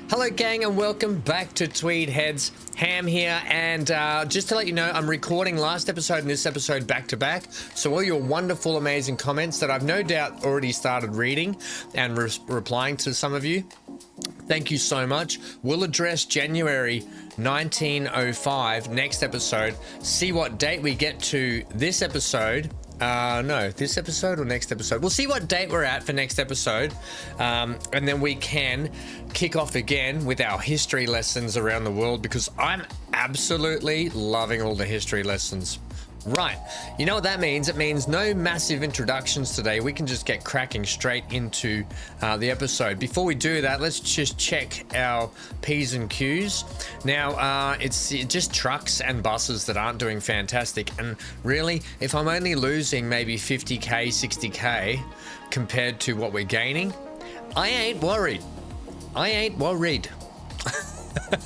Hello gang and welcome back to Tweed Heads. Ham here, and just to let you know, I'm recording last episode and this episode back to back, so all your wonderful amazing comments that I've no doubt already started reading and replying to some of you, thank you so much. We'll address January 1905 next episode, see what date we get to this episode. No, this episode or next episode. We'll see what date we're at for next episode, and then we can kick off again with our history lessons around the world, because I'm absolutely loving all the history lessons. Right, you know what that means? It means no massive introductions today. We can just get cracking straight into the episode. Before we do that, let's just check our P's and Q's. Now, it's just trucks and buses that aren't doing fantastic. And really, if I'm only losing maybe 50k, 60k compared to what we're gaining, I ain't worried. I ain't worried.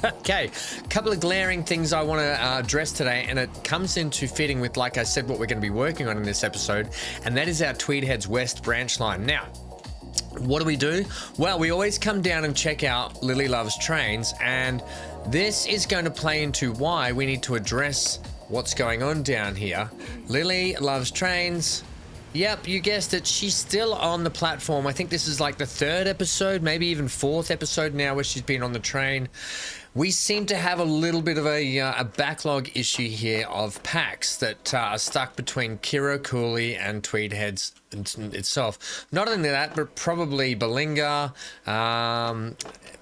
Okay, a couple of glaring things I want to address today, and it comes into fitting with, like I said, what we're going to be working on in this episode, and that is our Tweed Heads West branch line. Now, what do? Well, we always come down and check out Lily Loves Trains, and this is going to play into why we need to address what's going on down here. Lily Loves Trains. Yep, you guessed it. She's still on the platform. I think this is like the third episode, maybe even fourth episode now where she's been on the train. We seem to have a little bit of a backlog issue here of packs that are stuck between Kira, Cooley, and Tweed Heads itself. Not only that, but probably Balinga,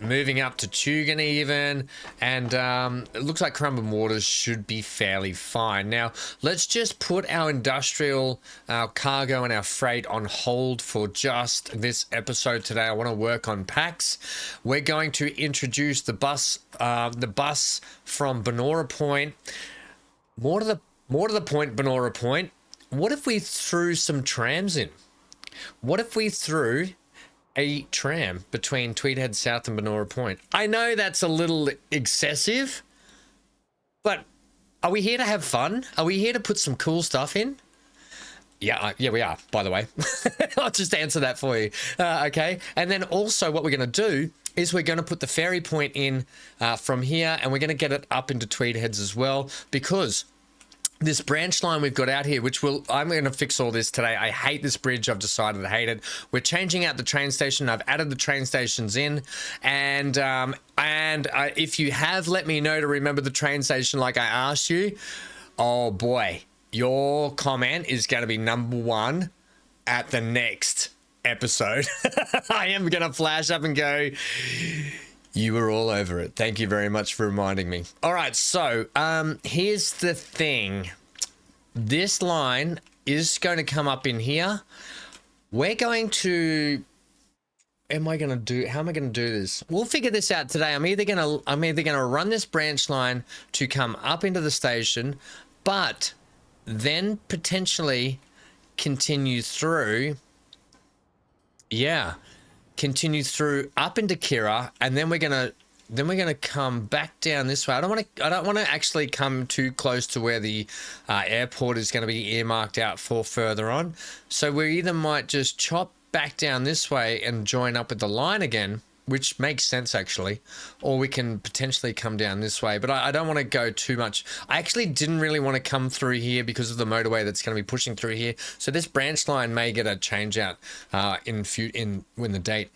moving up to Tugan even, and it looks like Crumb Waters should be fairly fine. Now, let's just put our industrial, our cargo, and our freight on hold for just this episode today. I want to work on packs. We're going to introduce the bus from Benora Point. More to the point, Benora Point. What if we threw some trams in? What if we threw a tram between Tweed Heads South and Benora Point? I know that's a little excessive, but are we here to have fun? Are we here to put some cool stuff in? Yeah, we are, by the way. I'll just answer that for you. Okay. And then also what we're going to do is we're going to put the ferry point in from here, and we're going to get it up into Tweed Heads as well, because this branch line we've got out here, I'm going to fix all this today. I hate this bridge. I've decided I hate it. We're changing out the train station. I've added the train stations in, and if you have, let me know to remember the train station like I asked you. Oh boy, your comment is going to be number one at the next episode. I am going to flash up and go, you were all over it. Thank you very much for reminding me. All right, so here's the thing. This line is going to come up in here. We're going to... how am I going to do this? We'll figure this out today. I'm either going to run this branch line to come up into the station, but then potentially continue through... continue through up into Kira, and then we're gonna come back down this way. I don't want to actually come too close to where the airport is going to be earmarked out for further on. So we either might just chop back down this way and join up with the line again, which makes sense actually, or we can potentially come down this way, but I don't want to go too much. I actually didn't really want to come through here because of the motorway that's going to be pushing through here, so this branch line may get a change out when the date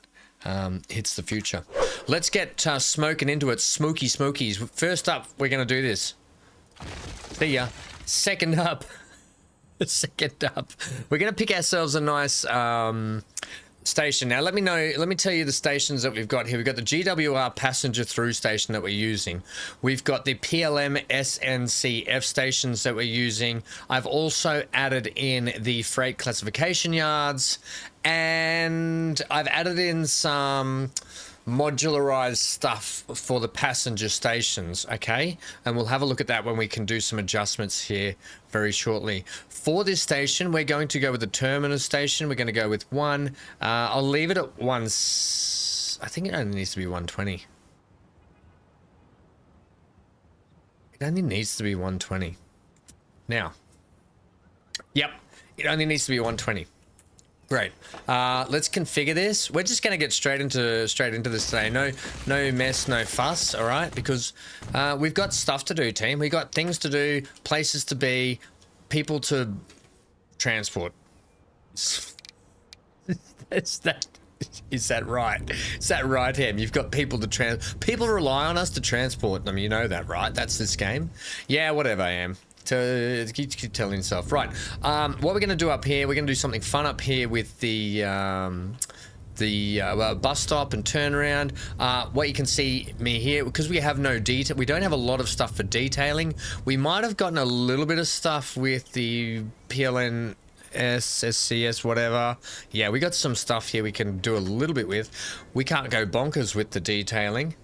hits the future. Let's get smoking into it. Smokies. First up, we're going to do this. See ya. Second up, we're going to pick ourselves a nice station. Now let me tell you the stations that we've got here. We've got the GWR passenger through station that we're using. We've got the PLM SNCF stations that we're using. I've also added in the freight classification yards, and I've added in some modularized stuff for the passenger stations. Okay, and we'll have a look at that when we can do some adjustments here very shortly. For this station, we're going to go with the terminus station. We're going to go with one. I'll leave it at one. I think it only needs to be 120. It only needs to be 120. Now, yep, it only needs to be 120. Great. Let's configure this. We're just going to get straight into this today. No mess, no fuss. All right, because we've got stuff to do, team. We got things to do, places to be, people to transport. Is that right? Is that right, Ham? You've got people to people rely on us to transport them. You know that, right? That's this game. Yeah, whatever, Ham. To keep telling yourself. Right. What we're going to do up here, we're going to do something fun up here with the bus stop and turnaround. What you can see me here, because we have no detail, we don't have a lot of stuff for detailing. We might have gotten a little bit of stuff with the PLN SCS, whatever. Yeah, we got some stuff here we can do a little bit with. We can't go bonkers with the detailing.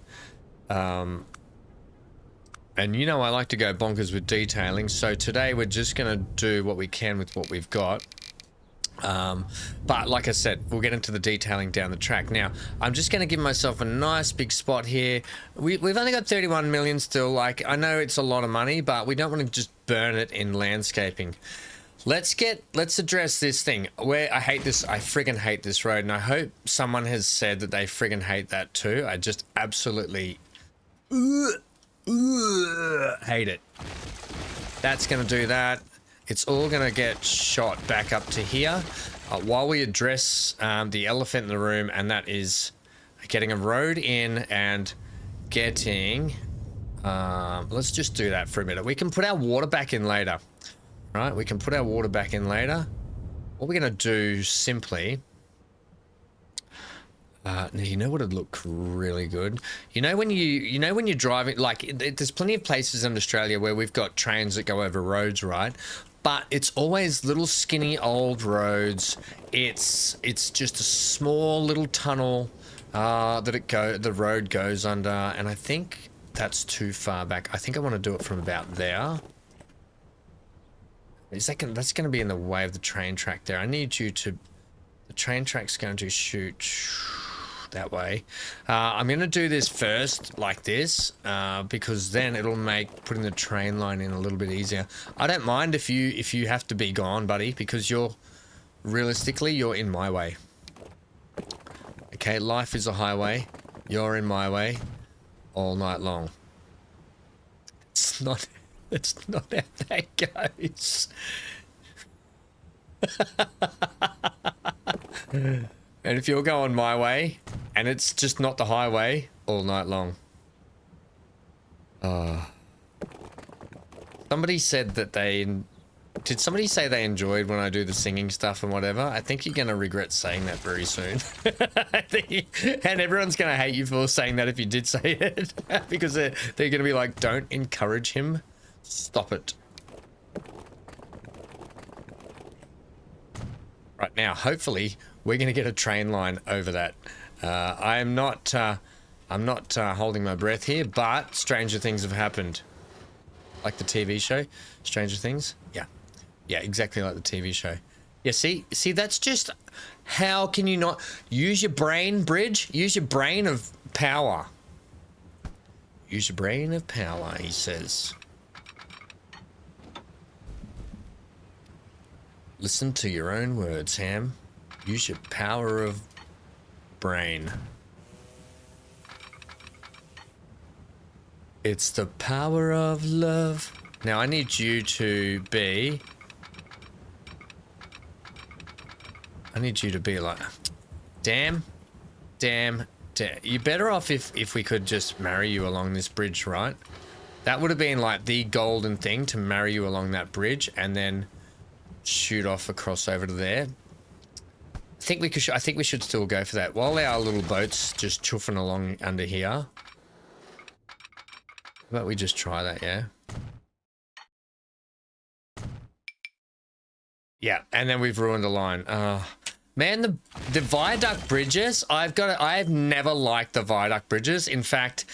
And you know I like to go bonkers with detailing, so today we're just going to do what we can with what we've got. But like I said, we'll get into the detailing down the track. Now, I'm just going to give myself a nice big spot here. We've only got 31 million still. Like, I know it's a lot of money, but we don't want to just burn it in landscaping. Let's address this thing. I hate this. I friggin' hate this road, and I hope someone has said that they friggin' hate that too. I just absolutely hate it. That's gonna do that. It's all gonna get shot back up to here while we address the elephant in the room, and that is getting a road in and getting let's just do that for a minute. We can put our water back in later, right? We can put our water back in later. What we're gonna do simply, now, you know what would look really good? You know when you're driving, like, there's plenty of places in Australia where we've got trains that go over roads, right? But it's always little skinny old roads. It's just a small little tunnel that the road goes under, and I think that's too far back. I think I want to do it from about there. That's going to be in the way of the train track there. I need you to. The train track's going to shoot that way. I'm going to do this first like this because then it'll make putting the train line in a little bit easier. I don't mind if you have to be gone, buddy, because you're in my way. Okay, life is a highway. You're in my way all night long. It's not how that goes. And if you're going my way, and it's just not the highway all night long. Somebody said that did somebody say they enjoyed when I do the singing stuff and whatever? I think you're going to regret saying that very soon. And everyone's going to hate you for saying that if you did say it. Because they're going to be like, don't encourage him. Stop it. Right now, hopefully, we're going to get a train line over that. I'm not holding my breath here, but stranger things have happened. Like the TV show, Stranger Things. Yeah, exactly like the TV show. Yeah, see, that's just, how can you not use your brain, Bridge? Use your brain of power. Use your brain of power, he says. Listen to your own words, Ham. Use your power of brain. It's the power of love. Now I need you to be... like... Damn. You're better off if we could just marry you along this bridge, right? That would have been like the golden thing, to marry you along that bridge and then shoot off across over to there. I think we should still go for that. While our little boat's just chuffing along under here. How about we just try that, yeah? Yeah, and then we've ruined the line. Man, the viaduct bridges, I've never liked the viaduct bridges. In fact,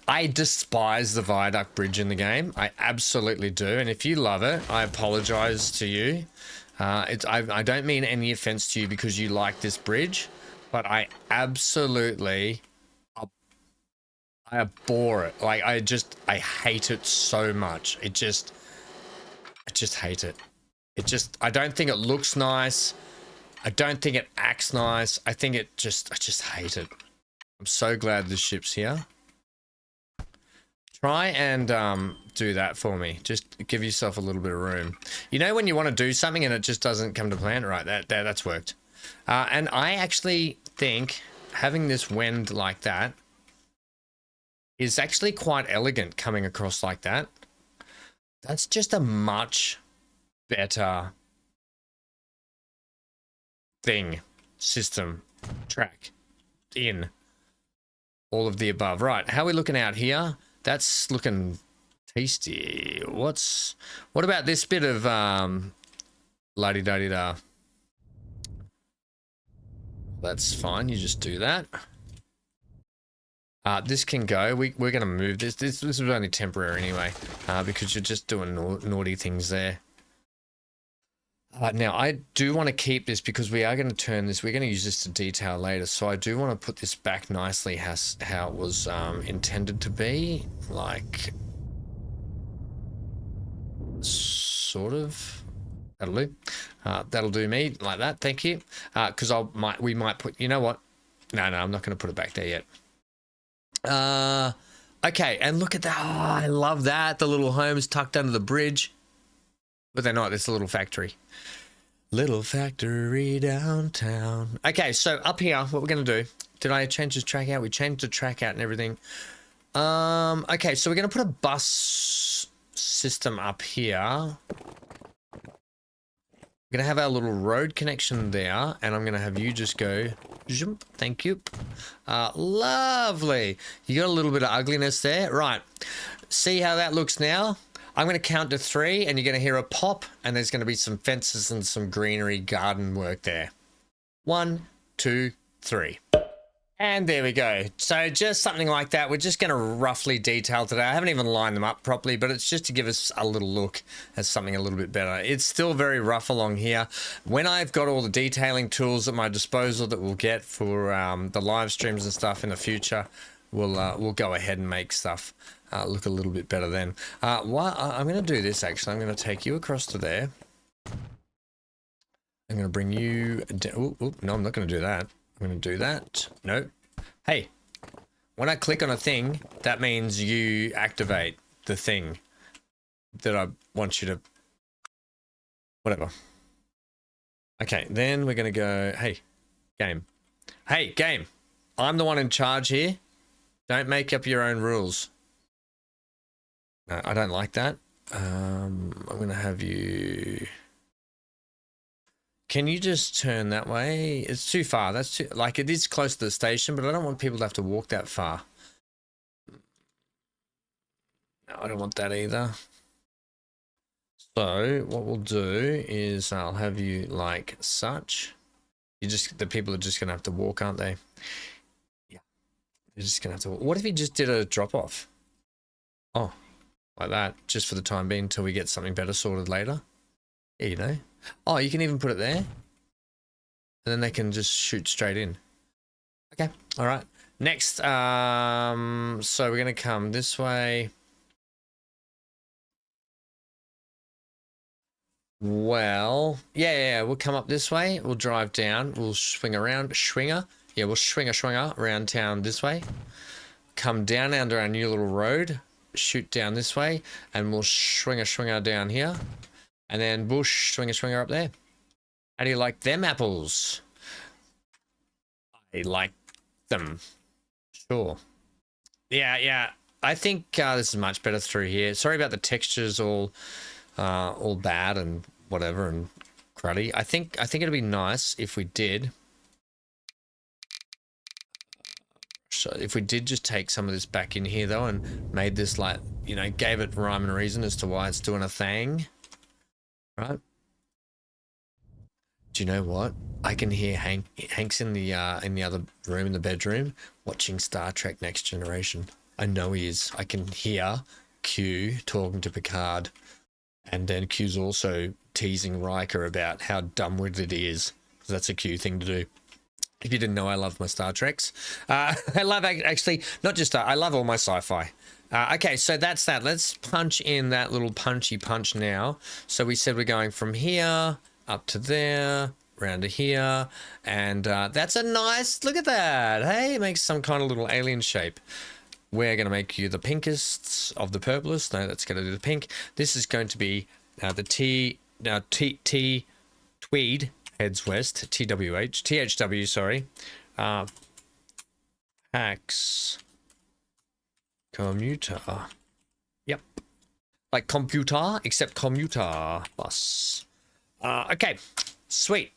I despise the viaduct bridge in the game. I absolutely do. And if you love it, I apologize to you. I don't mean any offense to you because you like this bridge, but I absolutely, I abhor it. Like, I hate it so much. I just hate it. I don't think it looks nice. I don't think it acts nice. I think I just hate it. I'm so glad this ship's here. Try and do that for me. Just give yourself a little bit of room. You know when you want to do something and it just doesn't come to plan? Right, that's worked. And I actually think having this wend like that is actually quite elegant coming across like that. That's just a much better thing, system, track, in, all of the above. Right, how are we looking out here? That's looking tasty. What about this bit of la-di-da-di-da? That's fine, you just do that. This can go. We're going to move this. This was only temporary anyway, because you're just doing naughty things there. Now, I do want to keep this because we are going to turn this. We're going to use this to detail later. So I do want to put this back nicely how it was intended to be. Like, sort of. That'll do. That'll do me like that. Thank you. Because we might put. You know what? No, I'm not going to put it back there yet. Okay, and look at that. Oh, I love that. The little homes tucked under the bridge. But they're not. It's a little factory. Little factory downtown. Okay, so up here, what we're going to do. Did I change the track out? We changed the track out and everything. Okay, so we're going to put a bus system up here. We're going to have our little road connection there. And I'm going to have you just go. Jump. Thank you. Lovely. You got a little bit of ugliness there. Right. See how that looks now? I'm going to count to 3 and you're going to hear a pop and there's going to be some fences and some greenery garden work there. 1, 2, 3. And there we go. So just something like that. We're just going to roughly detail today. I haven't even lined them up properly, but it's just to give us a little look at something a little bit better. It's still very rough along here. When I've got all the detailing tools at my disposal that we'll get for the live streams and stuff in the future, we'll go ahead and make stuff look a little bit better then. I'm going to do this actually. I'm going to take you across to there. I'm going to bring you down. No, I'm not going to do that. I'm going to do that. No. Hey, when I click on a thing, that means you activate the thing that I want you to... Whatever. Okay, then we're going to go... Hey, game. Hey, game. I'm the one in charge here. Don't make up your own rules. No, I don't like that. I'm going to have you... Can you just turn that way? It's too far. That's too... Like, it is close to the station, but I don't want people to have to walk that far. No, I don't want that either. So, what we'll do is I'll have you like such. The people are just going to have to walk, aren't they? Yeah. They're just going to have to walk. What if you just did a drop-off? Oh, like that, just for the time being until we get something better sorted later. Yeah, you know. Oh, you can even put it there. And then they can just shoot straight in. Okay, all right. Next, so we're going to come this way. Well, yeah, we'll come up this way. We'll drive down. We'll swing around. Yeah, we'll swing around town this way. Come down under our new little road. Shoot down this way. And we'll swing down here. And then bush, swinger up there. How do you like them apples? I like them. Sure. Yeah. I think this is much better through here. Sorry about the textures all bad and whatever and cruddy. I think it'd be nice if we did. So if we did just take some of this back in here though and made this like, you know, gave it rhyme and reason as to why it's doing a thing. Right. Do you know what? I can hear Hank's in the other room in the bedroom watching Star Trek Next Generation. I know he is. I can hear Q talking to Picard, and then Q's also teasing Riker about how dumb-witted he is. So that's a Q thing to do. If you didn't know, I love my Star Treks. I love actually not just I love all my sci-fi. Okay, so that's that. Let's punch in that little punchy punch now. So we said we're going from here up to there, around to here, and that's a nice, look at that. Hey, it makes some kind of little alien shape. We're going to make you the pinkest of the purplest. No, that's going to do the pink. This is going to be the Tweed Heads West, THW, sorry. PAX commuter. Yep. Like computer, except commuter bus. Okay, sweet.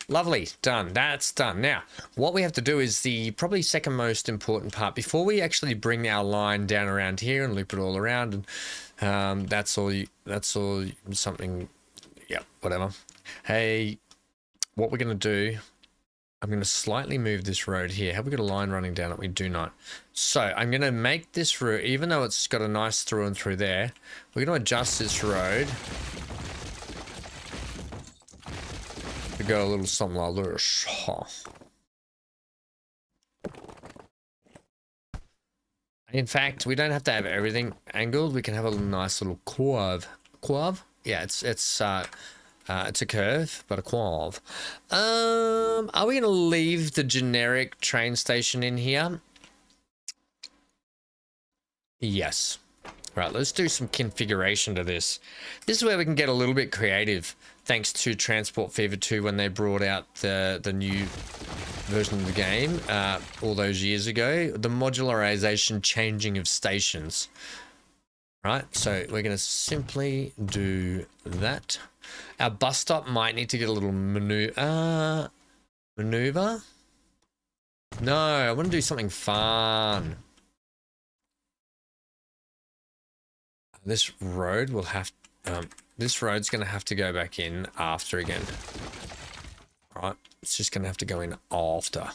Lovely, done. That's done. Now, what we have to do is the probably second most important part before we actually bring our line down around here and loop it all around. And that's all something. Yeah, whatever. Hey, what we're gonna do? I'm going to slightly move this road here. Have we got a line running down it? We do not. So I'm going to make this road, even though it's got a nice through and through there, we're going to adjust this road to go a little something like this. In fact, we don't have to have everything angled. We can have a nice little curve. Curve? Yeah, it's a curve, but a curve. Are we going to leave the generic train station in here? Yes. Right, let's do some configuration to this. This is where we can get a little bit creative, thanks to Transport Fever 2 when they brought out the new version of the game all those years ago. The modularization changing of stations. Right, so we're going to simply do that. Our bus stop might need to get a little maneuver. No, I want to do something fun. This road will have, this road's going to have to go back in after again. Right, it's just going to have to go in after.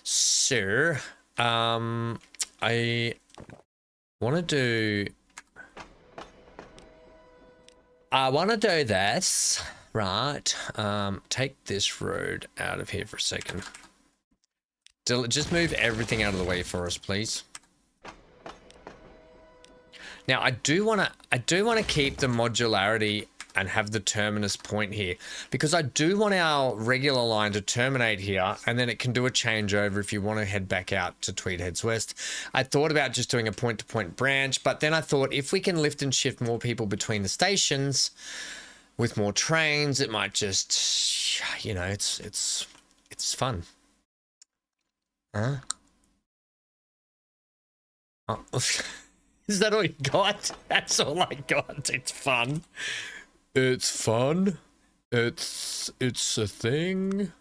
So, I want to do this, right, take this road out of here for a second. Just move everything out of the way for us, please. Now, I do want to keep the modularity and have the terminus point here, because I do want our regular line to terminate here, and then it can do a changeover if you want to head back out to Tweed Heads West. I thought about just doing a point-to-point branch, but then I thought if we can lift and shift more people between the stations with more trains, it might just, you know, it's fun. Huh? Oh. Is that all you got? That's all I got. It's fun. It's fun. It's a thing.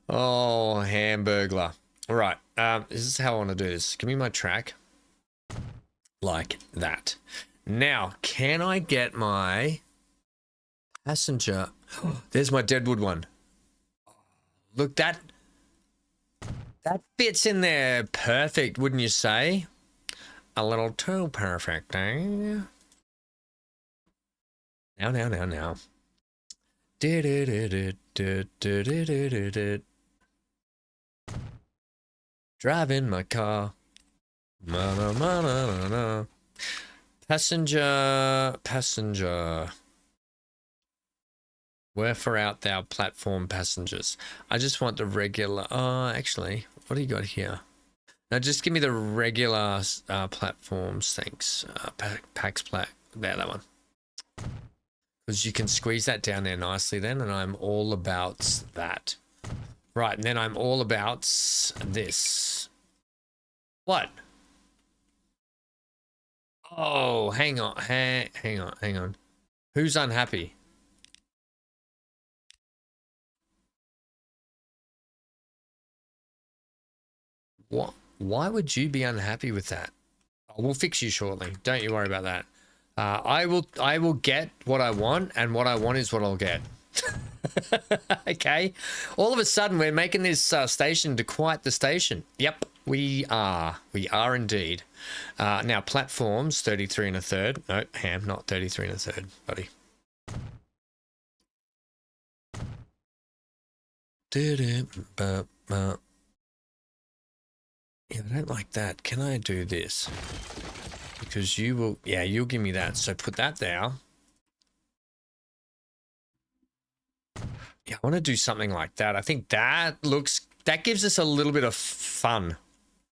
Oh, Hamburglar. All right. This is how I want to do this. Give me my track. Like that. Now, can I get my passenger? There's my Deadwood one. Look, that fits in there perfect, wouldn't you say? A little too perfect, eh? Now. Driving my car. Passenger. Where for out thou platform passengers? I just want the regular. Actually, what do you got here? Now just give me the regular platforms, thanks. PAX plat. There, that one. Because you can squeeze that down there nicely then, and I'm all about that. Right, and then I'm all about this. What? Oh, hang on. Hang on. Who's unhappy? What? Why would you be unhappy with that? We'll fix you shortly. Don't you worry about that. I will get what I want, and what I want is what I'll get. Okay. All of a sudden, we're making this station to quite the station. Yep, we are. We are indeed. Now, platforms 33 1/3. No, Ham, not 33 1/3, buddy. Yeah, I don't like that. Can I do this? Because you will, yeah, you'll give me that. So put that there. Yeah, I want to do something like that. I think that gives us a little bit of fun,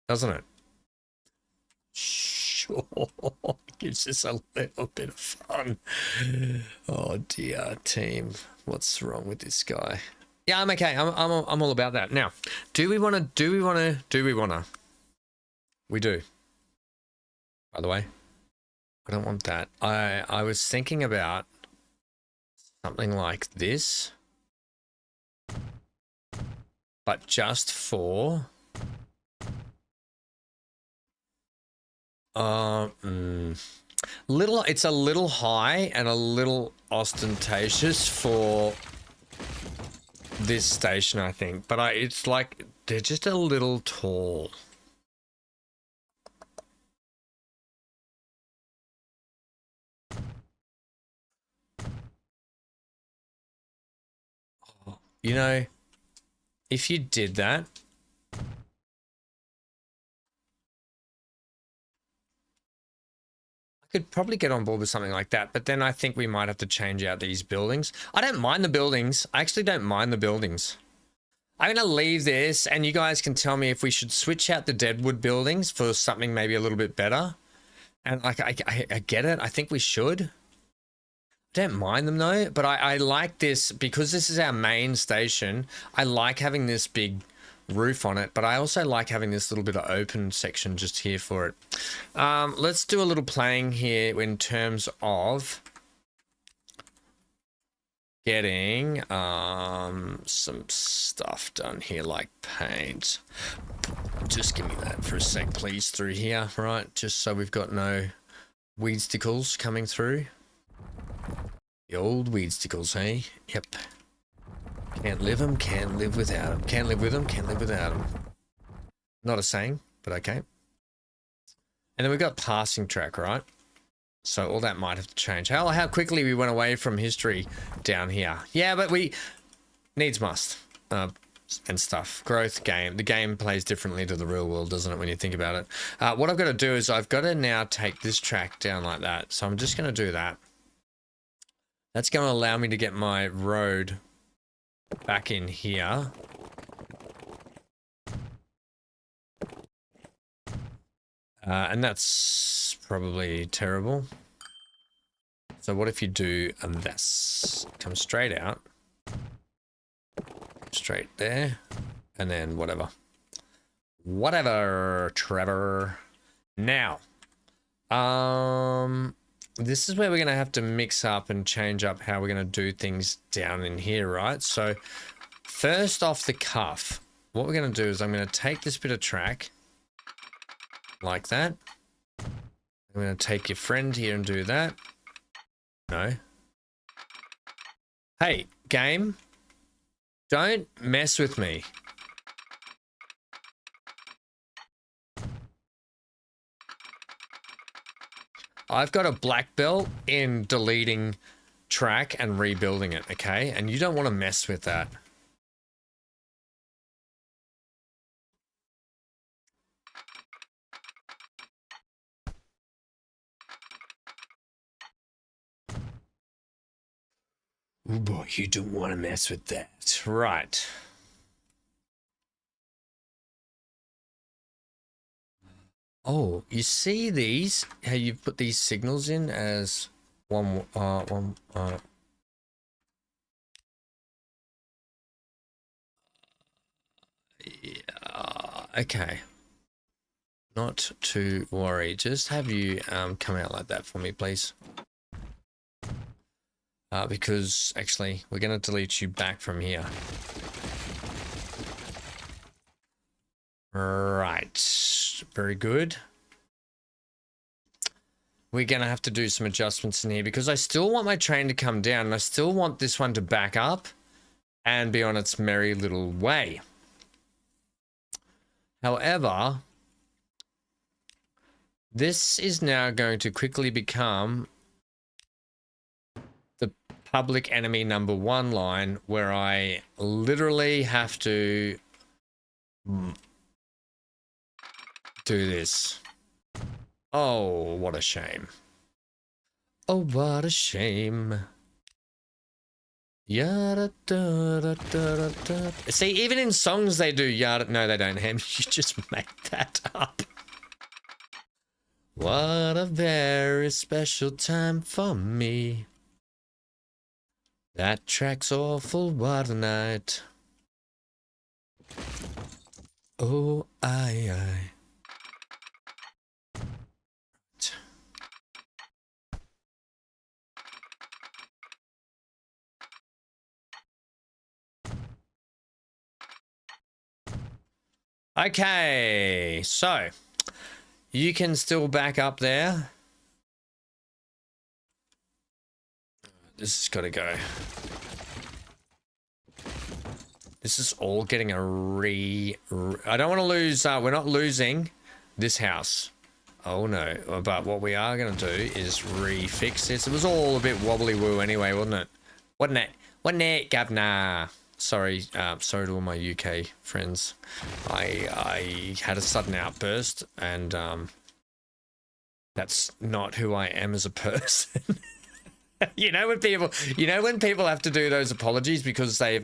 doesn't it? Sure, gives us a little bit of fun. Oh dear, team, what's wrong with this guy? Yeah, I'm okay. I'm all about that. Now, do we want to? We do. By the way, I don't want that. I was thinking about something like this, but just for it's a little high and a little ostentatious for this station, I think, but it's like they're just a little tall. You know, if you did that, could probably get on board with something like that, but then I think we might have to change out these buildings. I don't mind the buildings. I actually don't mind the buildings. I'm going to leave this, and you guys can tell me if we should switch out the Deadwood buildings for something maybe a little bit better. And like, I get it. I think we should. I don't mind them though, but I like this because this is our main station. I like having this big roof on it, but I also like having this little bit of open section just here for it. Let's do a little playing here in terms of getting some stuff done here, like paint. Just give me that for a sec, please, through here, right? Just so we've got no weed stickles coming through. The old weed stickles, hey? Yep. Can't live them, can't live without them. Can't live with them, can't live without them. Not a saying, but okay. And then we've got passing track, right? So all that might have to change. How quickly we went away from history down here. Yeah, but we needs must and stuff. Growth game. The game plays differently to the real world, doesn't it, when you think about it? What I've got to do is I've got to now take this track down like that. So I'm just going to do that. That's going to allow me to get my road back in here. And that's probably terrible. So what if you do this? Come straight out. Straight there. And then whatever. Whatever, Trevor. Now. This is where we're going to have to mix up and change up how we're going to do things down in here, right? So first off the cuff, what we're going to do is I'm going to take this bit of track like that. I'm going to take your friend here and do that. No. Hey, game, don't mess with me. I've got a black belt in deleting track and rebuilding it, okay? And you don't want to mess with that. Oh boy, you don't want to mess with that. Right. Oh, you see these? How you've put these signals in as one. Yeah, okay. Not to worry. Just have you come out like that for me, please. Because actually, we're going to delete you back from here. Right. Very good. We're going to have to do some adjustments in here because I still want my train to come down and I still want this one to back up and be on its merry little way. However, this is now going to quickly become the public enemy number 1 line where I literally have to do this. Oh, what a shame. Oh, what a shame. Yada da da da da. See, even in songs they do yada. No, they don't. Ham, you just make that up. What a very special time for me. That track's awful. What a night. Oh, I. Okay, so you can still back up there. This has got to go. This is all getting a I don't want to lose. We're not losing this house. Oh no, but what we are going to do is refix this. It was all a bit wobbly woo anyway, wasn't it? Wasn't it? Wasn't it, governor? Sorry, sorry to all my UK friends. I had a sudden outburst, and that's not who I am as a person. You know when people have to do those apologies because they're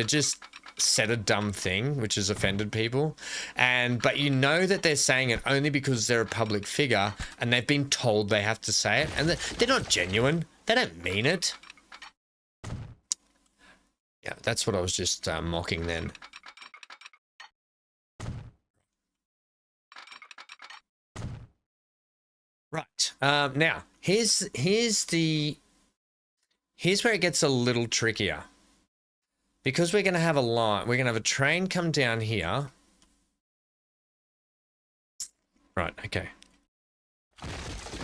just said a dumb thing which has offended people, but you know that they're saying it only because they're a public figure and they've been told they have to say it, and they're not genuine. They don't mean it. Yeah, that's what I was just mocking then. Right. Now, here's where it gets a little trickier. Because we're going to have a line, we're going to have a train come down here. Right, okay.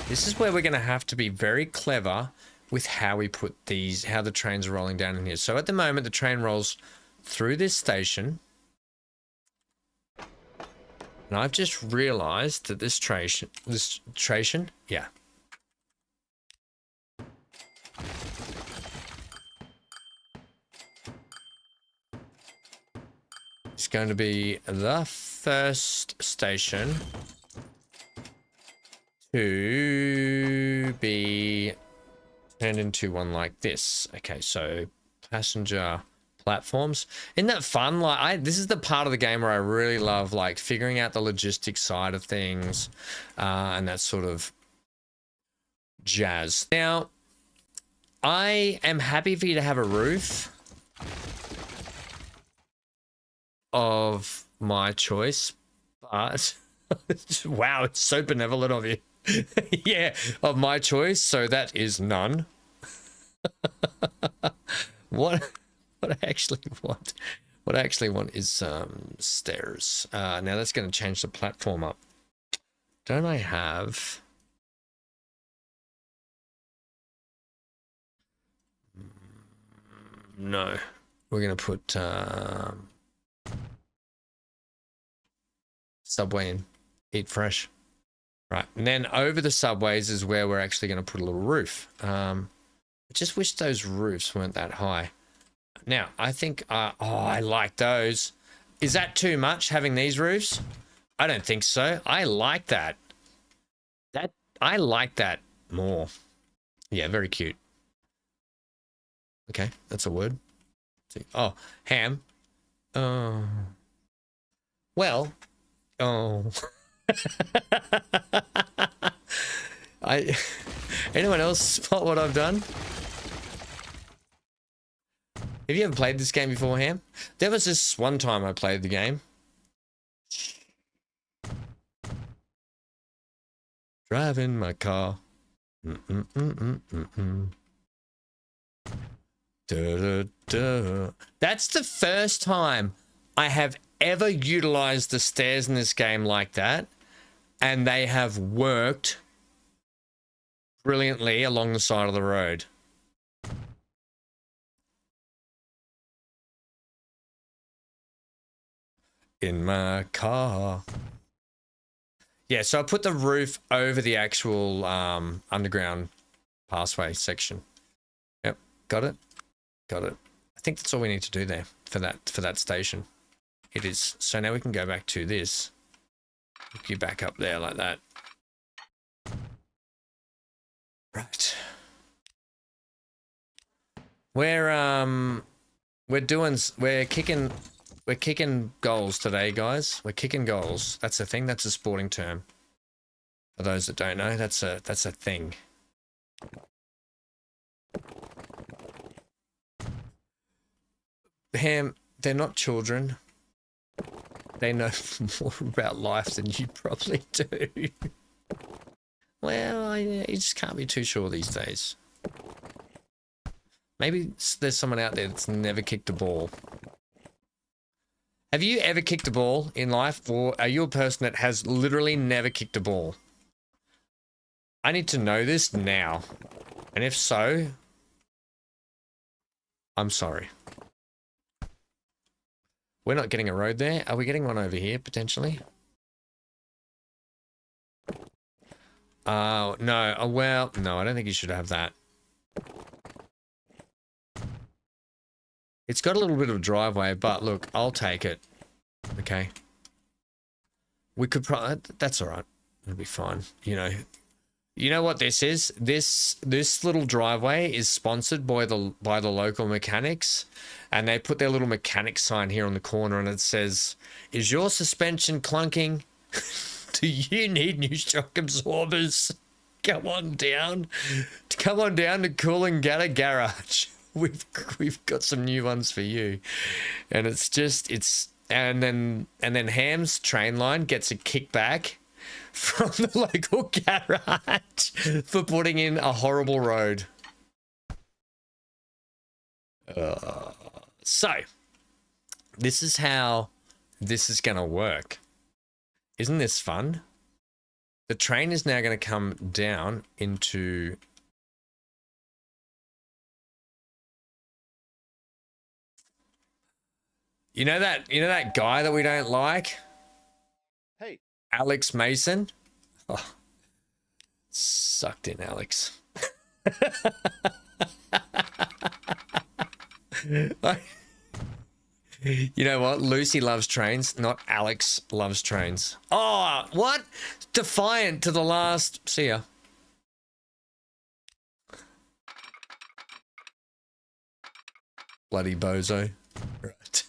This is where we're going to have to be very clever with how we put how the trains are rolling down in here. So at the moment, the train rolls through this station. And I've just realized that this station, yeah. It's going to be the first station to be turned into one like this. Okay, so passenger platforms. Isn't that fun? Like, this is the part of the game where I really love, like, figuring out the logistics side of things, and that sort of jazz. Now, I am happy for you to have a roof of my choice, but wow, it's so benevolent of you. Yeah, of my choice, so that is none. What I actually want is stairs. Now that's going to change the platform up. Don't I have? No, we're going to put subway in. Eat fresh. Right, and then over the subways is where we're actually going to put a little roof. I just wish those roofs weren't that high. Now, I think, oh, I like those. Is that too much, having these roofs? I don't think so. I like that. I like that more. Yeah, very cute. Okay, that's a word. Oh, ham. Oh. Well. Oh. Anyone else spot what I've done? Have you ever played this game before, Ham? There was this one time I played the game. Driving my car. That's the first time I have ever utilized the stairs in this game like that, and they have worked brilliantly along the side of the road. In my car. Yeah, so I put the roof over the actual underground passway section. Yep, got it. Got it. I think that's all we need to do there for that station. It is. So now we can go back to this. Hook you back up there like that. Right. We're kicking goals today, guys. We're kicking goals. That's a thing. That's a sporting term. For those that don't know, that's a thing. Ham, they're not children. They know more about life than you probably do. Well, you just can't be too sure these days. Maybe there's someone out there that's never kicked a ball. Have you ever kicked a ball in life, or are you a person that has literally never kicked a ball? I need to know this now. And if so, I'm sorry. We're not getting a road there. Are we getting one over here, potentially? No. Oh, well, no, I don't think you should have that. It's got a little bit of a driveway, but look, I'll take it. Okay. We could probably... That's all right. It'll be fine. You know what this is? This little driveway is sponsored by the local mechanics, and they put their little mechanic sign here on the corner, and it says, "Is your suspension clunking? Do you need new shock absorbers? Come on down to Coolangatta Garage. We've got some new ones for you." And and then Ham's train line gets a kickback from the local garage for putting in a horrible road. So this is how this is gonna work. Isn't this fun? The train is now going to come down into... You know that guy that we don't like? Hey. Alex Mason? Oh, sucked in, Alex. You know what? Lucy loves trains, not Alex loves trains. Oh, what? Defiant to the last. See ya. Bloody bozo. Right.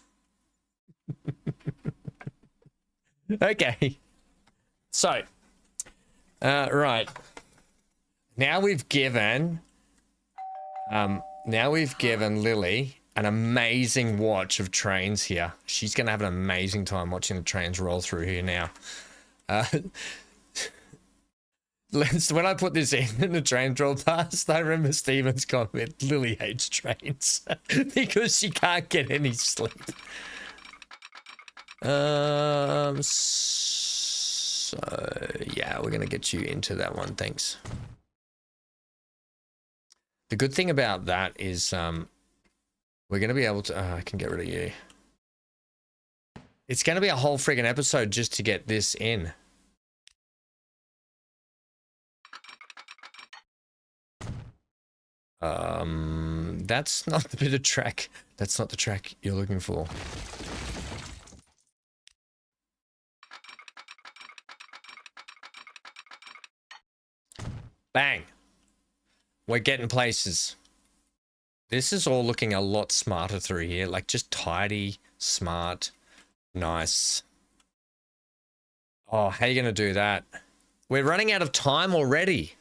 Okay. So, right. Now we've given Lily an amazing watch of trains here. She's going to have an amazing time watching the trains roll through here now. When I put this in and the train rolled past, I remember Steven's comment, Lily hates trains because she can't get any sleep. So yeah, we're going to get you into that one. Thanks. The good thing about that is, we're going to be able to... I can get rid of you. It's going to be a whole friggin' episode just to get this in. That's not the bit of track. That's not the track you're looking for. Bang. We're getting places. This is all looking a lot smarter through here. Like, just tidy, smart, nice. Oh, how are you going to do that? We're running out of time already.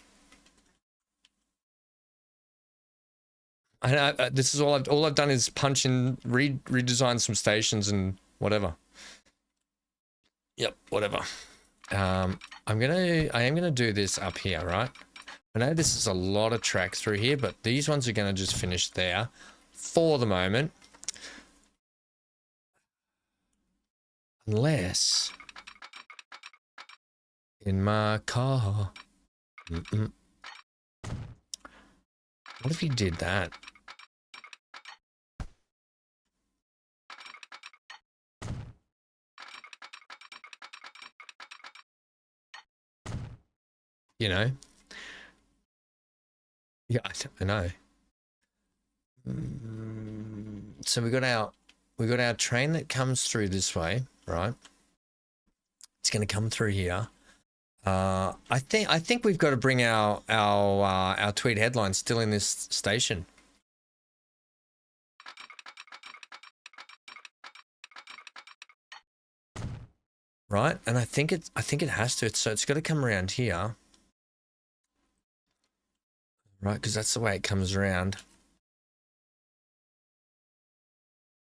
This is all I've done is punch in, redesign some stations and whatever. Yep, whatever. I am gonna do this up here, right? I know this is a lot of track through here, but these ones are gonna just finish there for the moment. Unless in my car. What if you did that? You know? Yeah, I know. So we got our train that comes through this way, right? It's going to come through here. I think we've got to bring our Tweed headline still in this station. right? And I think it has to. So it's got to come around here, right? Because that's the way it comes around.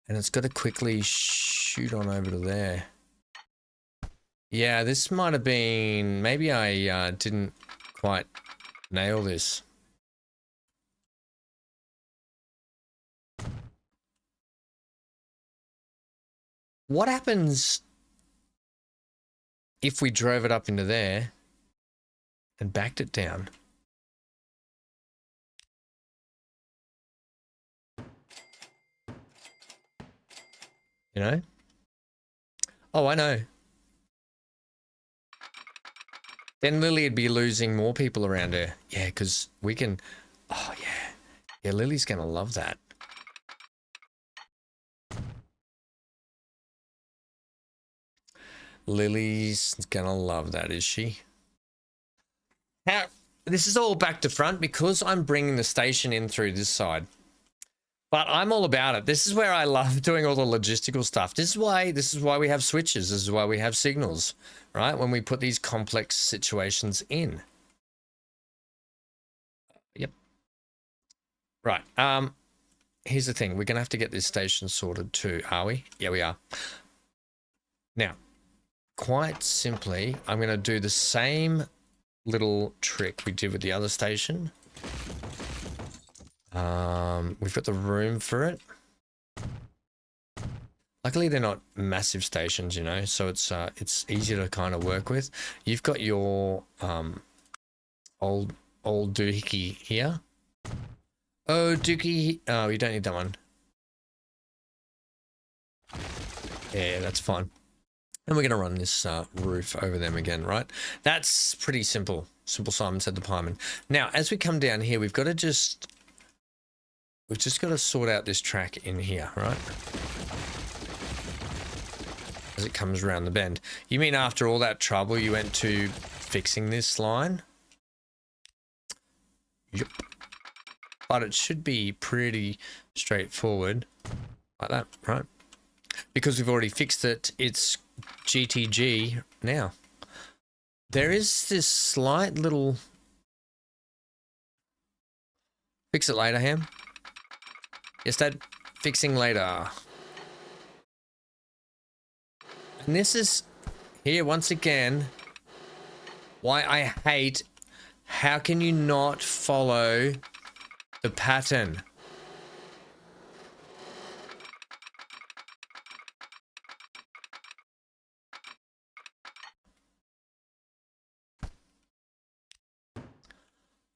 And it's got to quickly shoot on over to there. Yeah, this might have been... Maybe I didn't quite nail this. What happens if we drove it up into there and backed it down? You know? Oh, I know. Then Lily'd be losing more people around her. Yeah, because we can... Oh, yeah. Yeah, Lily's going to love that. Lily's going to love that, is she? Now, this is all back to front because I'm bringing the station in through this side. But I'm all about it. This is where I love doing all the logistical stuff. This is why we have switches. This is why we have signals, right? When we put these complex situations in. Yep. Right. Here's the thing. We're going to have to get this station sorted too, are we? Yeah, we are. Now, quite simply, I'm going to do the same little trick we did with the other station. We've got the room for it. Luckily, they're not massive stations, you know, so it's easier to kind of work with. You've got your old doohickey here. Oh, dookie. Oh, you don't need that one. Yeah, that's fine. And we're going to run this roof over them again, right? That's pretty simple. Simple Simon said the pieman. Now, as we come down here, we've just got to sort out this track in here, right? As it comes around the bend. You mean after all that trouble, you went to fixing this line? Yep. But it should be pretty straightforward. Like that, right? Because we've already fixed it, it's GTG now. There is this slight little... Fix it later, Ham. Yes, Dad. Fixing later. And this is here once again why I hate... How can you not follow the pattern?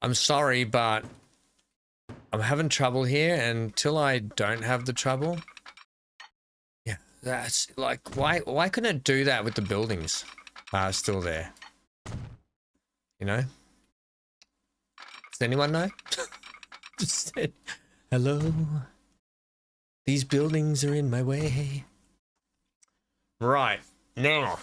I'm sorry, but I'm having trouble here, and until I don't have the trouble... Yeah, that's like, why couldn't it do that with the buildings still there? You know? Does anyone know? Just said, hello? These buildings are in my way. Right, now.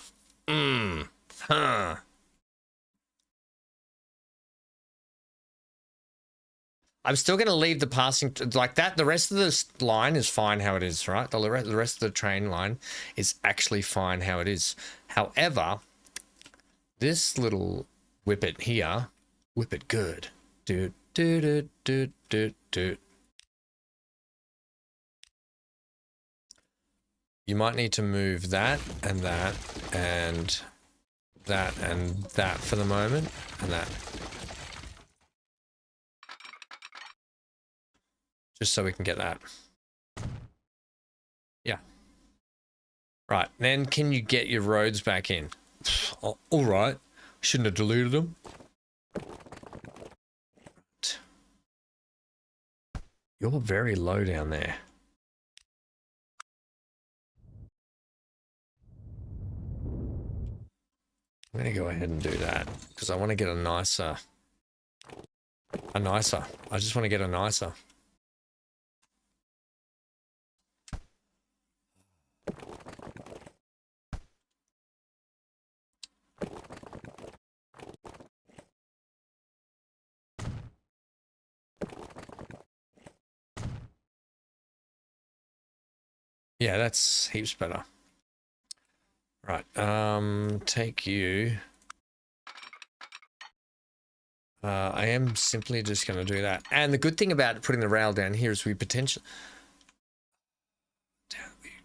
I'm still going to leave the passing like that. The rest of this line is fine how it is, right? The rest of the train line is actually fine how it is. However, this little whippet here, whip it good. Do, do, do, do, do, do. You might need to move that and that and that and that for the moment, and that. Just so we can get that. Yeah. Right, then can you get your roads back in? Oh, all right. Shouldn't have deleted them. You're very low down there. I'm going to go ahead and do that because I want to get a nicer. I just want to get a nicer. Yeah, that's heaps better. Right, take you. I am simply just going to do that. And the good thing about putting the rail down here is we potentially...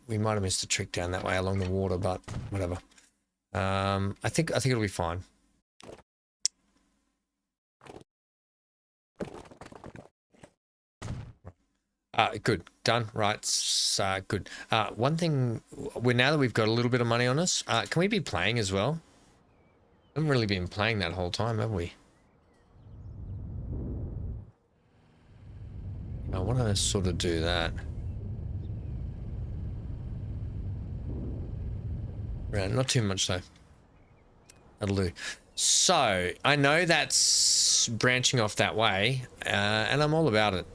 We might have missed a trick down that way along the water, but whatever. I think it'll be fine. Good, done. Right, good. One thing, now that we've got a little bit of money on us, can we be playing as well? Haven't really been playing that whole time, have we? I want to sort of do that. Right, not too much though. That'll do. So, I know that's branching off that way, and I'm all about it.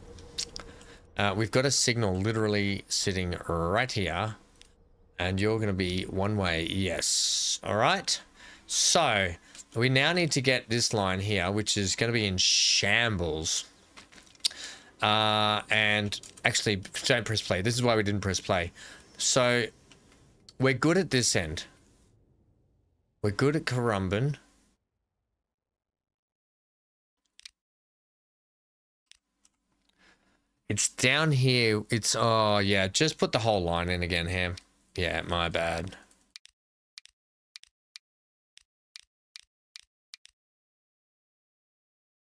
We've got a signal literally sitting right here, and you're going to be one way, yes. All right. So, we now need to get this line here, which is going to be in shambles. And actually, don't press play. This is why we didn't press play. So, we're good at this end. We're good at Currumbin. It's down here. It's, oh yeah, just put the whole line in again, Ham. Yeah, my bad.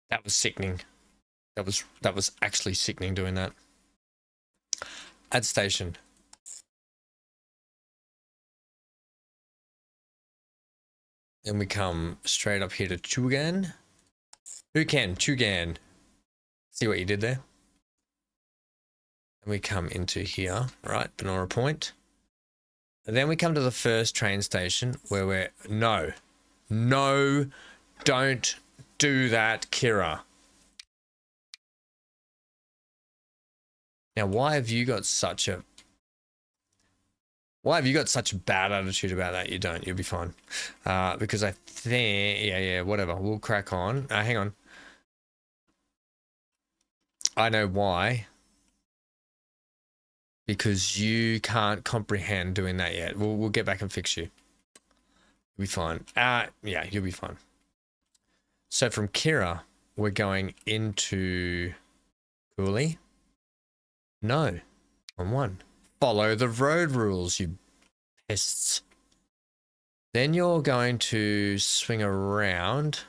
That was sickening. That was actually sickening doing that. Add station. Then we come straight up here to Chugan. Who can? Chugan. See what you did there? And we come into here, right? Benora Point. And then we come to the first train station where we're... No. No. Don't do that, Kira. Now, why have you got such a bad attitude about that? You don't. You'll be fine. Because I think... Yeah, whatever. We'll crack on. Hang on. I know why. Because you can't comprehend doing that yet. We'll get back and fix you. You'll be fine. Yeah, you'll be fine. So from Kira, we're going into Cooley. No. On one. Follow the road rules, you pests. Then you're going to swing around.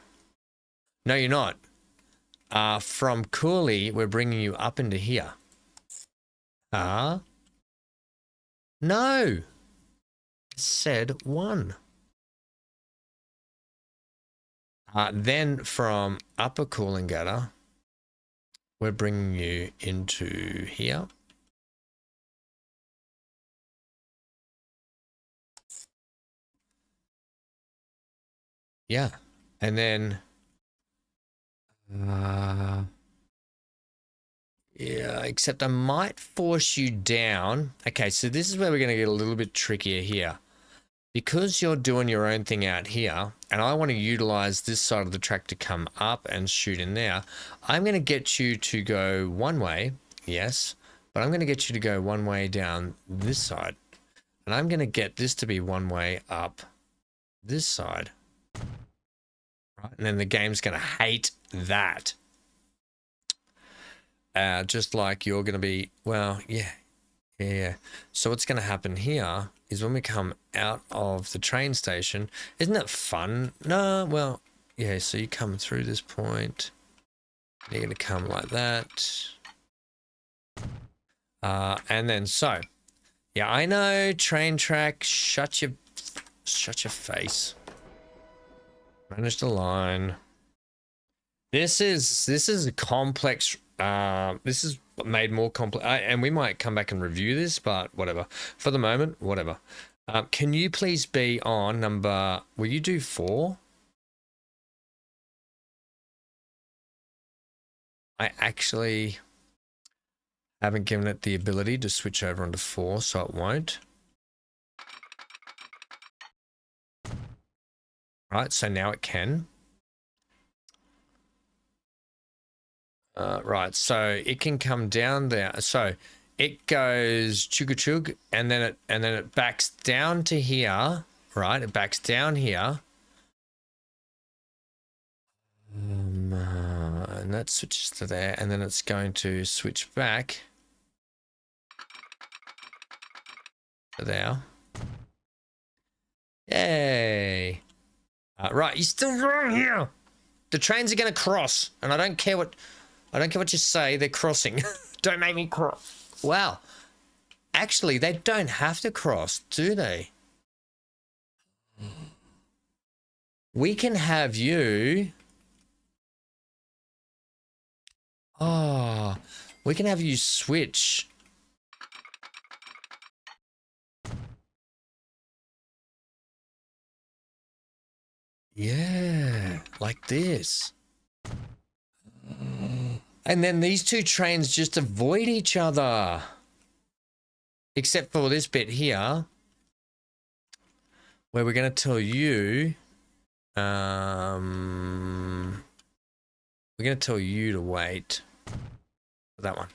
No, you're not. From Cooley, we're bringing you up into here. No. I said one. Then from Upper Coolangatta, we're bringing you into here. Yeah. And then... yeah, except I might force you down. Okay, so this is where we're going to get a little bit trickier here. Because you're doing your own thing out here, and I want to utilize this side of the track to come up and shoot in there, I'm going to get you to go one way, yes, but I'm going to get you to go one way down this side. And I'm going to get this to be one way up this side. Right? And then the game's going to hate that. Just like you're going to be, well, yeah. So what's going to happen here is when we come out of the train station, isn't that fun? No, well, yeah, so you come through this point. You're going to come like that. And then so, yeah, I know, train track, shut your face. Manage the line. This is a complex... this is made more complex, and we might come back and review this, but whatever. For the moment, whatever. Can you please be on number... Will you do 4? I actually haven't given it the ability to switch over onto 4, so it won't. Right, so now it can. Right, so it can come down there. So it goes chug and then it backs down to here, right? It backs down here. And that switches to there, and then it's going to switch back to there. Yay! Right, you're still wrong here. The trains are going to cross, and I don't care what you say. They're crossing. Don't make me cross. Wow. Actually, they don't have to cross, do they? We can have you. Oh, we can have you switch. Yeah, like this. And then these two trains just avoid each other. Except for this bit here, where we're going to tell you, we're going to tell you to wait for that one.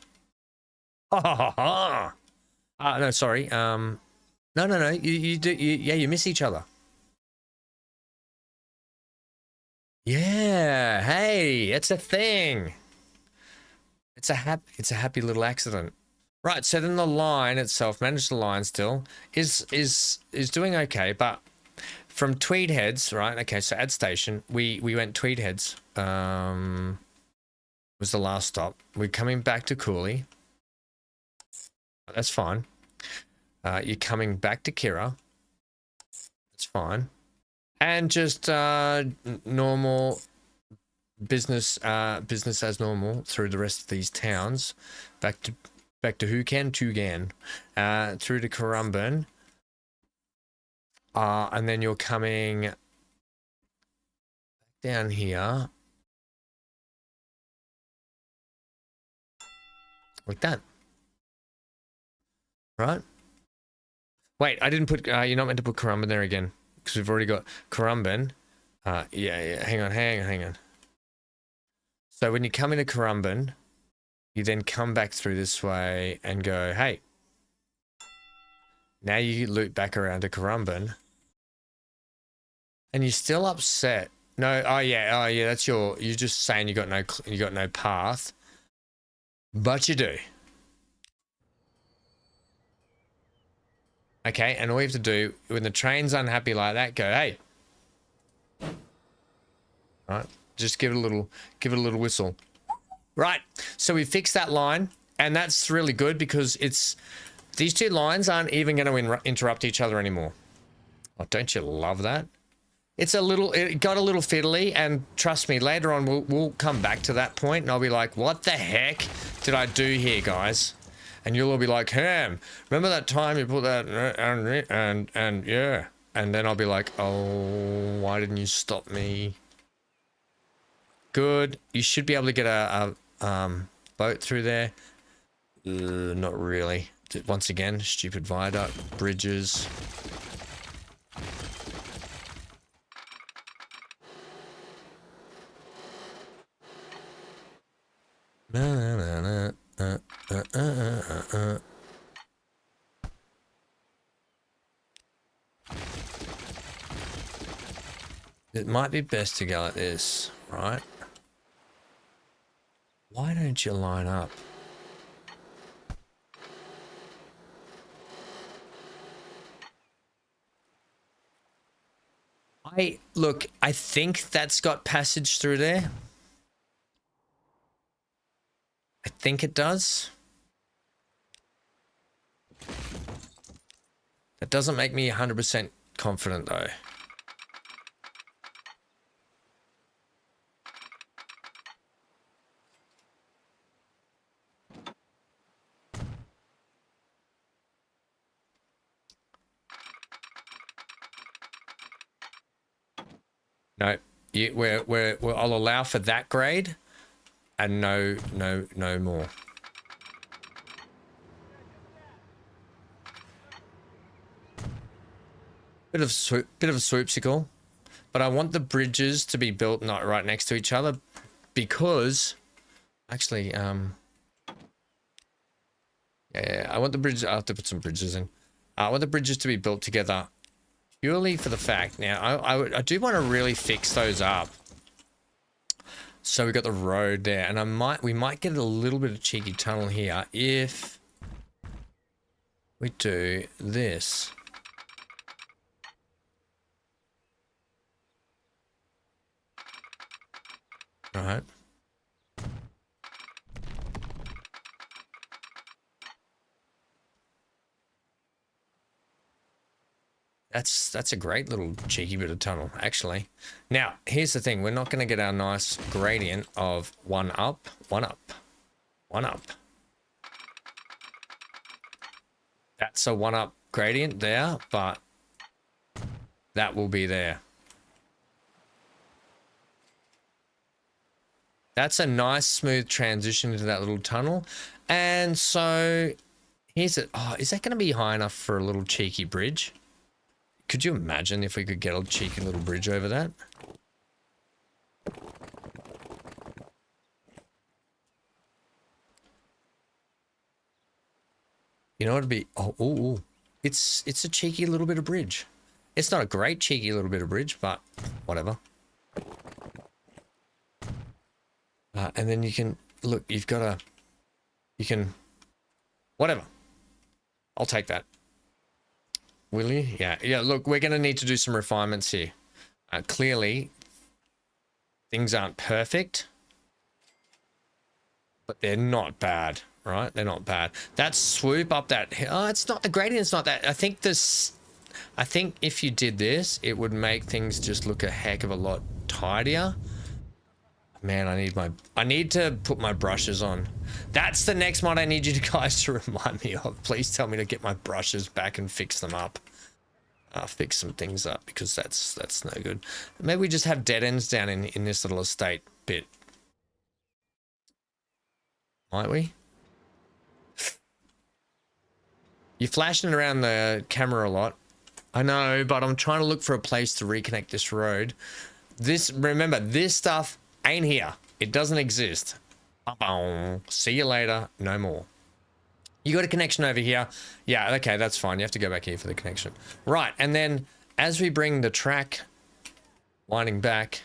Ha ha ha ha. No, sorry. No. You do. Yeah, you miss each other. Yeah. Hey, it's a thing. It's a happy little accident. Right, so then the line itself, manage the line still, is doing okay, but from Tweed Heads, right? Okay, so at station, we went Tweed Heads. Was the last stop. We're coming back to Cooley. That's fine. You're coming back to Kira. That's fine. And just normal business as normal through the rest of these towns. Back to Tugan, through to Currumbin. And then you're coming down here. Like that. Right? Wait, I didn't put, you're not meant to put Currumbin there again. Because we've already got Currumbin. Yeah, hang on. So when you come into Currumbin, you then come back through this way and go, hey. Now you loop back around to Currumbin. And you're still upset. No, oh yeah, that's you're just saying you got no path. But you do. Okay, and all you have to do when the train's unhappy like that, go, hey. Right, just give it a little whistle. Right, so we fixed that line, and that's really good because these two lines aren't even going to interrupt each other anymore. Oh, don't you love that? It got a little fiddly, and trust me, later on we'll come back to that point, and I'll be like, what the heck did I do here, guys? And you'll all be like, Ham, remember that time you put that, and yeah. And then I'll be like, oh, why didn't you stop me? Good. You should be able to get a boat through there. Not really. Once again, stupid viaduct, bridges. It might be best to go like this, right? Why don't you line up? Look, I think that's got passage through there. I think it does. That doesn't make me 100% confident though. No, I'll allow for that grade, and no more. Bit of a swoopsicle, but I want the bridges to be built not right next to each other, because actually, yeah, I want the bridge. I have to put some bridges in. I want the bridges to be built together Purely for the fact. Now, I do want to really fix those up. So we got the road there, and we might get a little bit of cheeky tunnel here if we do this. Right. That's a great little cheeky bit of tunnel, actually. Now, here's the thing. We're not going to get our nice gradient of one up, one up, one up. That's a one up gradient there, but that will be there. That's a nice smooth transition into that little tunnel. And so here's it. Oh, is that going to be high enough for a little cheeky bridge? Could you imagine if we could get a cheeky little bridge over that? You know, it'd be, oh, it's a cheeky little bit of bridge. It's not a great cheeky little bit of bridge, but whatever. And then you can, look, you've got you can, whatever. I'll take that. Will you? Yeah, look, we're going to need to do some refinements here. Clearly, things aren't perfect, but they're not bad, right? They're not bad. That swoop up that, it's not, the gradient's not that. I think if you did this, it would make things just look a heck of a lot tidier. Man, I need to put my brushes on. That's the next mod I need you guys to remind me of. Please tell me to get my brushes back and fix them up. Fix some things up, because that's no good. Maybe we just have dead ends down in this little estate bit. Might we? You're flashing around the camera a lot. I know, but I'm trying to look for a place to reconnect this road. Remember, this stuff ain't here. It doesn't exist. See you later. No more. You got a connection over here. Yeah, okay, that's fine. You have to go back here for the connection. Right, and then as we bring the track winding back,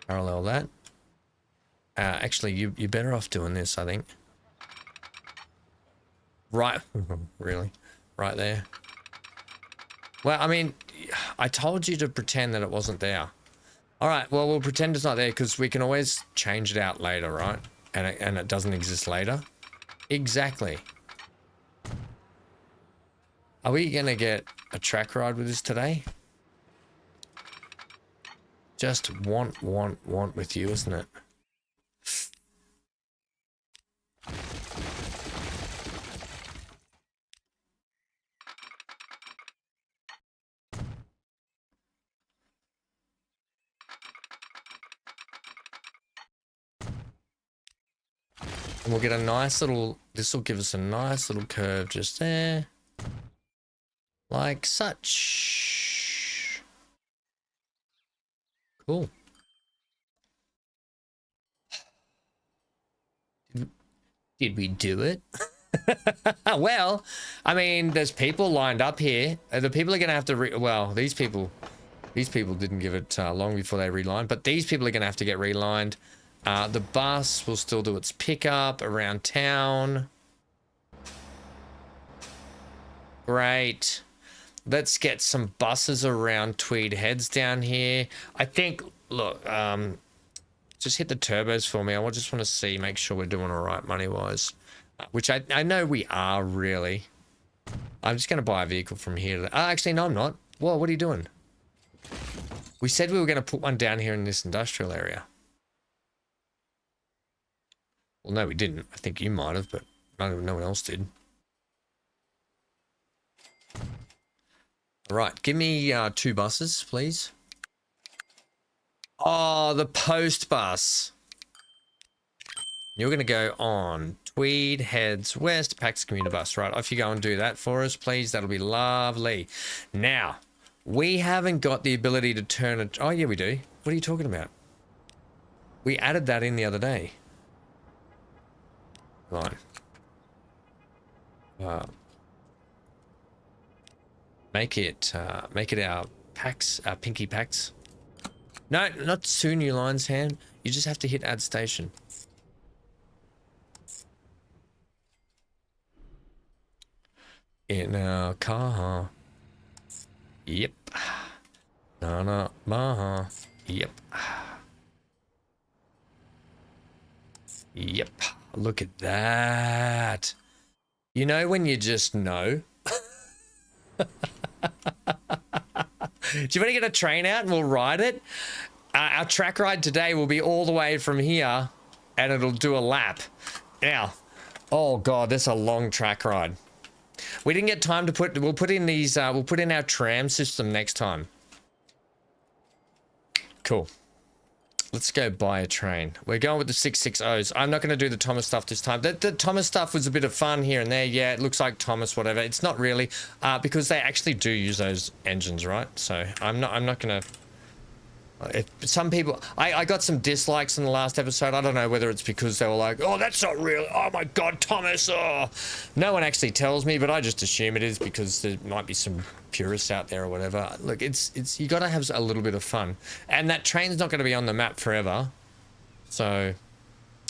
parallel that. Actually, you're better off doing this, I think. Right, really? Right there. Well, I mean, I told you to pretend that it wasn't there. All right, well, we'll pretend it's not there, because we can always change it out later, right? And it doesn't exist later. Exactly. Are we going to get a track ride with this today? Just want with you, isn't it? And we'll get a nice little, this will give us a nice little curve just there. Like such. Cool. Did we do it? Well, I mean, there's people lined up here. The people are going to have to, well, these people didn't give it long before they relined, but these people are going to have to get relined. The bus will still do its pickup around town. Great. Let's get some buses around Tweed Heads down here. I think, look, just hit the turbos for me. I just want to see, make sure we're doing all right money-wise. Which I know we are, really. I'm just going to buy a vehicle from here. Actually, no, I'm not. Whoa, what are you doing? We said we were going to put one down here in this industrial area. Well, no, we didn't. I think you might have, but no one else did. All right, give me 2 buses, please. Oh, the post bus. You're going to go on Tweed Heads West, PAX commuter bus. Right, off you go and do that for us, please. That'll be lovely. Now, we haven't got the ability to turn it. Oh, yeah, we do. What are you talking about? We added that in the other day. Right. make it our PAX, our Pinky PAX. No, not 2 new lines, Ham. You just have to hit add station. In our car. Yep. No, Maha. Yep. Yep. Look at that. You know when you just know? Do you want to get a train out and we'll ride it? Our track ride today will be all the way from here and it'll do a lap. Now, oh God, that's a long track ride. We didn't get time to we'll put in these, we'll put in our tram system next time. Cool. Let's go buy a train. We're going with the 660s. I'm not going to do the Thomas stuff this time. The Thomas stuff was a bit of fun here and there. Yeah, it looks like Thomas, whatever. It's not really, because they actually do use those engines, right? So I'm not going to... Some people... I got some dislikes in the last episode. I don't know whether it's because they were like, oh, that's not real. Oh my God, Thomas. Oh. No one actually tells me, but I just assume it is because there might be some purists out there or whatever. Look, it's you got to have a little bit of fun. And that train's not going to be on the map forever. So,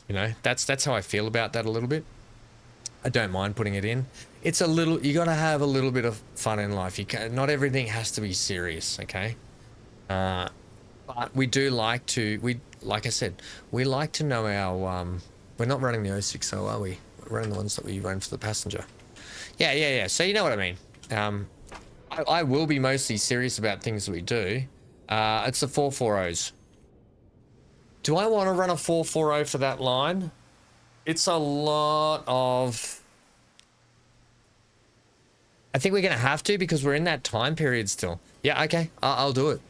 you know, that's how I feel about that a little bit. I don't mind putting it in. It's a little... You got to have a little bit of fun in life. Not everything has to be serious, okay? But we do like to, like I said, we like to know our, we're not running the 060, are we? We're running the ones that we run for the passenger. Yeah. So you know what I mean. I will be mostly serious about things that we do. It's the 440s. Do I want to run a 440 for that line? It's a lot of... I think we're going to have to because we're in that time period still. Yeah, okay, I'll do it.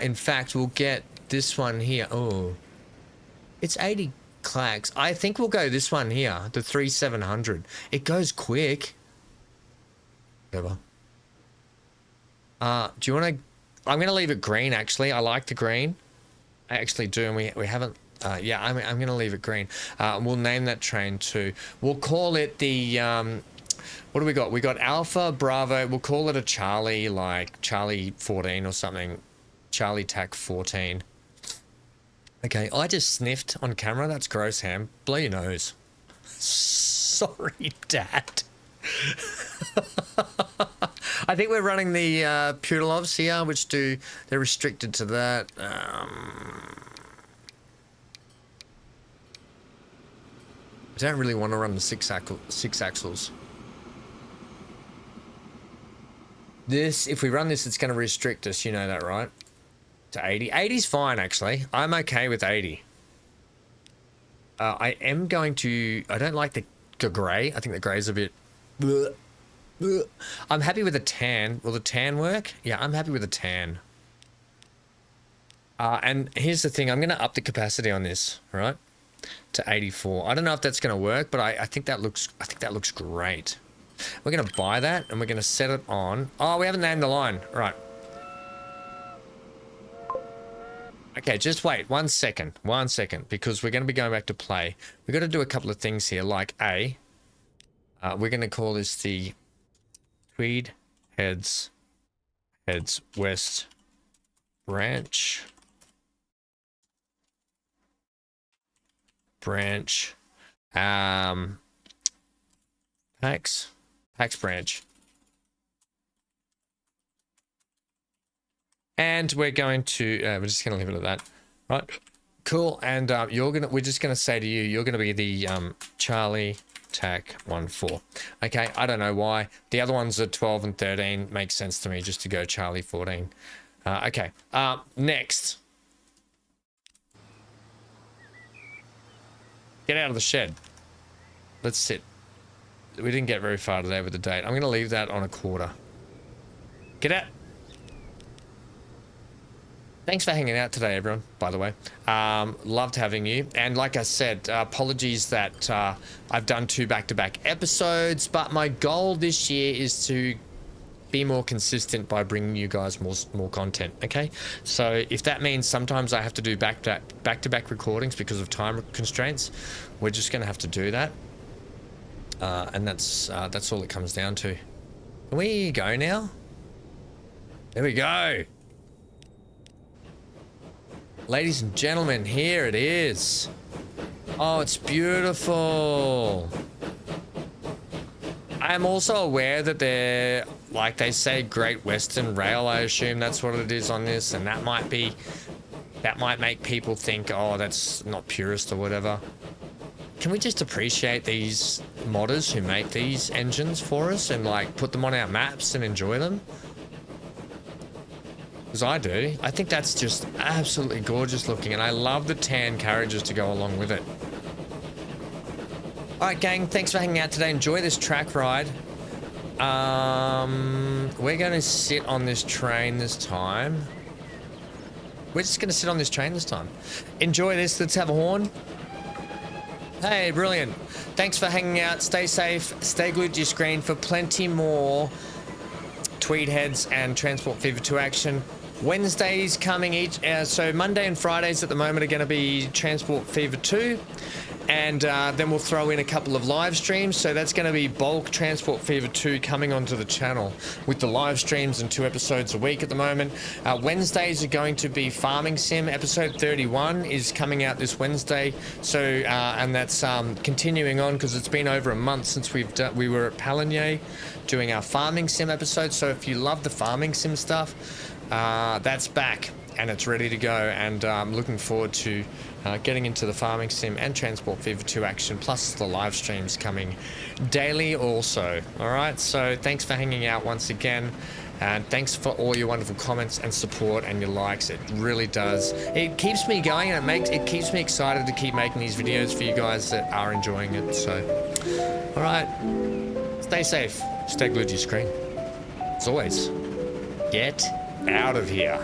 In fact, we'll get this one here. Oh, it's 80 clacks. I think we'll go this one here, the 3700. It goes quick. Whatever. Do you want to... I'm going to leave it green, actually. I like the green. I actually do, and we haven't... yeah, I'm going to leave it green. We'll name that train too. We'll call it the... what do we got? We got Alpha, Bravo. We'll call it a Charlie, like Charlie 14 or something. Charlie TAC 14. Okay, I just sniffed on camera. That's gross, Ham. Blow your nose. Sorry, Dad. I think we're running the Pudelovs here, which they're restricted to that. I don't really want to run the six axles. This, if we run this, it's going to restrict us. You know that, right? To 80. 80's fine, actually. I'm okay with 80. I am going to... I don't like the grey. I think the grey's a bit... I'm happy with the tan. Will the tan work? Yeah, I'm happy with the tan. And here's the thing. I'm going to up the capacity on this, right? To 84. I don't know if that's going to work, but I think that looks great. We're going to buy that, and we're going to set it on... Oh, we haven't named the line. Right. Okay, just wait 1 second, because we're going to be going back to play. We've got to do a couple of things here, like A, we're going to call this the Tweed Heads West Branch PAX Branch. And we're going to, we're just going to leave it at that, right? Cool. And we're just going to say to you, you're going to be the Charlie TAC 14. Okay, I don't know why. The other ones are 12 and 13. Makes sense to me just to go Charlie 14. Okay, next. Get out of the shed. Let's sit. We didn't get very far today with the date. I'm going to leave that on a quarter. Get out. Thanks for hanging out today, everyone, by the way. Loved having you. And like I said, apologies that I've done 2 back-to-back episodes, but my goal this year is to be more consistent by bringing you guys more content, okay? So if that means sometimes I have to do back-to-back recordings because of time constraints, we're just going to have to do that. And that's all it comes down to. Can we go now? There we go. Ladies and gentlemen, here it is. Oh, it's beautiful. I am also aware that they're, like they say, Great Western Rail. I assume that's what it is on this, and that might make people think, oh, that's not purist or whatever. Can we just appreciate these modders who make these engines for us and like put them on our maps and enjoy them? Because I do. I think that's just absolutely gorgeous looking, and I love the tan carriages to go along with it. Alright gang, thanks for hanging out today. Enjoy this track ride. We're going to sit on this train this time. We're just going to sit on this train this time. Enjoy this. Let's have a horn. Hey, brilliant. Thanks for hanging out. Stay safe. Stay glued to your screen for plenty more Tweed Heads and Transport Fever 2 action. Wednesdays coming each. So Monday and Fridays at the moment are going to be Transport Fever 2. And then we'll throw in a couple of live streams. So that's going to be bulk Transport Fever 2 coming onto the channel with the live streams and 2 episodes a week at the moment. Wednesdays are going to be Farming Sim. Episode 31 is coming out this Wednesday. So, and that's continuing on because it's been over a month since we were at Paligny doing our Farming Sim episode. So if you love the Farming Sim stuff, that's back and it's ready to go. And I'm looking forward to getting into the Farming Sim and Transport Fever 2 action, plus the live streams coming daily also. Alright, so thanks for hanging out once again, and thanks for all your wonderful comments and support and your likes. It really does. It keeps me going, and it keeps me excited to keep making these videos for you guys that are enjoying it. So, alright, stay safe, stay glued to your screen. As always, get out of here.